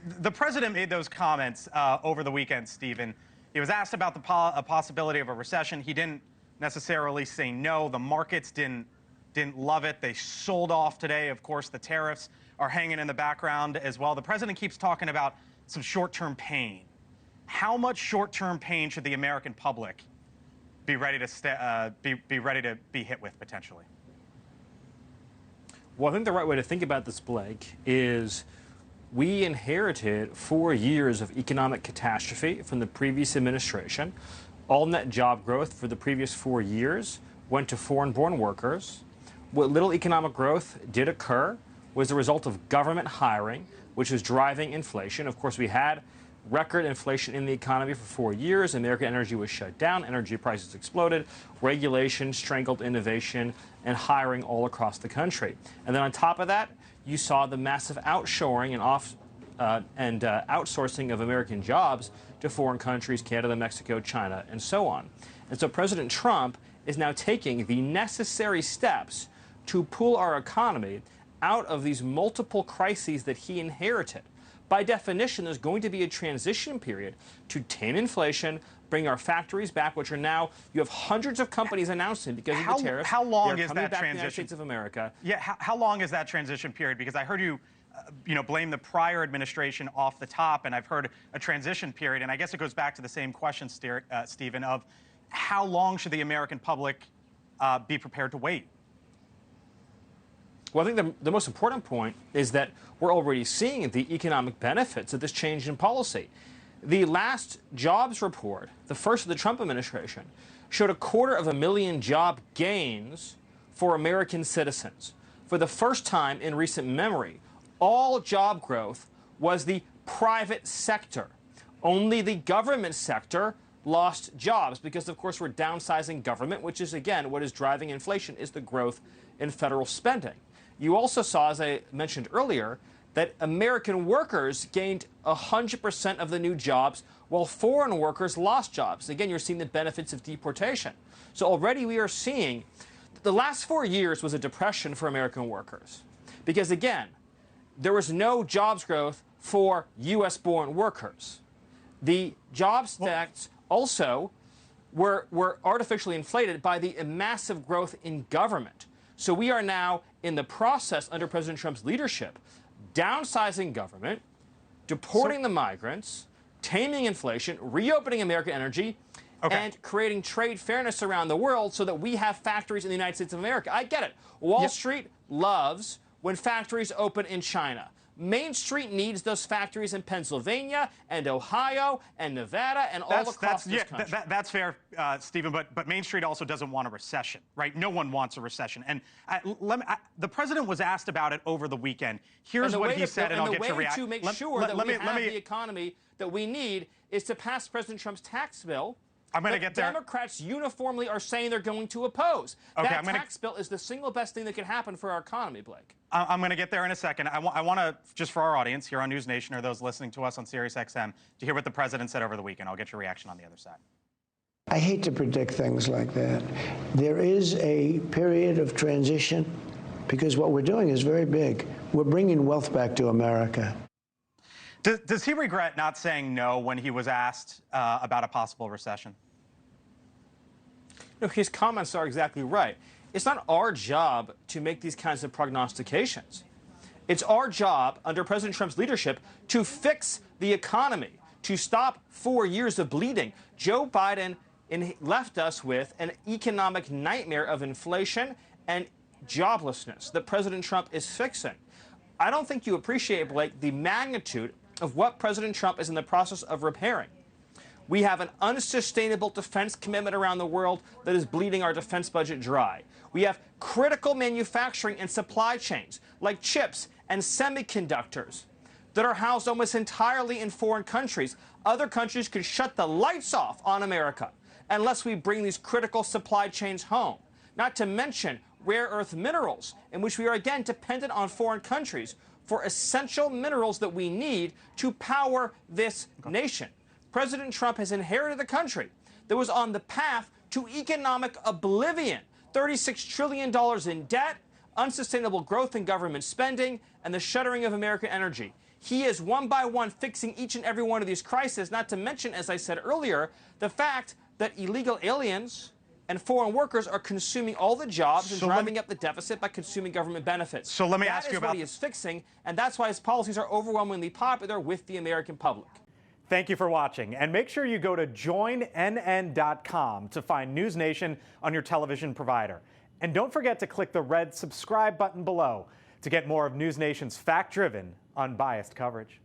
The president made those comments over the weekend, Stephen. He was asked about the possibility of a recession. He didn't necessarily say no. The markets didn't love it. They sold off today. Of course, the tariffs are hanging in the background as well. The president keeps talking about some short-term pain. How much short-term pain should the American public be ready to be hit with potentially? Well, I think the right way to think about this, Blake, is we inherited 4 years of economic catastrophe from the previous administration. All net job growth for the previous 4 years went to foreign-born workers. What little economic growth did occur was the result of government hiring, which was driving inflation. Of course, we had record inflation in the economy for 4 years. American energy was shut down. Energy prices exploded. Regulation strangled innovation and hiring all across the country. And then on top of that, you saw the massive outshoring and outsourcing of American jobs to foreign countries, Canada, Mexico, China, and so on. And so President Trump is now taking the necessary steps to pull our economy out of these multiple crises that he inherited. By definition, there's going to be a transition period to tame inflation, bring our factories back, which are now, you have hundreds of companies announcing because of the tariffs. How long is that transition? transition? United States of America. Yeah, how long is that transition period? Because I heard you, blame the prior administration off the top, and I've heard a transition period, and I guess it goes back to the same question, Stephen, of how long should the American public be prepared to wait? Well, I think the most important point is that we're already seeing the economic benefits of this change in policy. The last jobs report, the first of the Trump administration, showed 250,000 job gains for American citizens. For the first time in recent memory, all job growth was the private sector. Only the government sector lost jobs because, of course, we're downsizing government, which is, again, what is driving inflation, is the growth in federal spending. You also saw, as I mentioned earlier, that American workers gained 100% of the new jobs, while foreign workers lost jobs. Again, you're seeing the benefits of deportation. So already we are seeing the last 4 years was a depression for American workers. Because, again, there was no jobs growth for U.S.-born workers. The jobs stats also were artificially inflated by the massive growth in government. So we are now in the process under President Trump's leadership, downsizing government, deporting the migrants, taming inflation, reopening American energy, and creating trade fairness around the world so that we have factories in the United States of America. I get it. Wall Street loves when factories open in China. Main Street needs those factories in Pennsylvania and Ohio and Nevada and all across this country. That's fair, Stephen, but Main Street also doesn't want a recession, right? No one wants a recession. And the president was asked about it over the weekend. Here's what he said, and I'll get your reaction. The way to make sure that we have the economy that we need is to pass President Trump's tax bill. I'm going to get there. Democrats uniformly are saying they're going to oppose. That tax bill is the single best thing that could happen for our economy, Blake. I'm going to get there in a second. I want to, just for our audience here on NewsNation or those listening to us on SiriusXM, to hear what the president said over the weekend. I'll get your reaction on the other side. I hate to predict things like that. There is a period of transition because what we're doing is very big. We're bringing wealth back to America. Does he regret not saying no when he was asked about a possible recession? No, his comments are exactly right. It's not our job to make these kinds of prognostications. It's our job, under President Trump's leadership, to fix the economy, to stop 4 years of bleeding. Joe Biden left us with an economic nightmare of inflation and joblessness that President Trump is fixing. I don't think you appreciate, Blake, the magnitude of what President Trump is in the process of repairing. We have an unsustainable defense commitment around the world that is bleeding our defense budget dry. We have critical manufacturing and supply chains, like chips and semiconductors, that are housed almost entirely in foreign countries. Other countries could shut the lights off on America unless we bring these critical supply chains home. Not to mention rare earth minerals, in which we are again dependent on foreign countries for essential minerals that we need to power this nation. President Trump has inherited a country that was on the path to economic oblivion. $36 trillion in debt, unsustainable growth in government spending, and the shuttering of American energy. He is one by one fixing each and every one of these crises, not to mention, as I said earlier, the fact that illegal aliens and foreign workers are consuming all the jobs and driving up the deficit by consuming government benefits. So let me ask you about... That is what he is fixing, and that's why his policies are overwhelmingly popular with the American public. Thank you for watching, and make sure you go to joinnn.com to find NewsNation on your television provider. And don't forget to click the red subscribe button below to get more of NewsNation's fact-driven, unbiased coverage.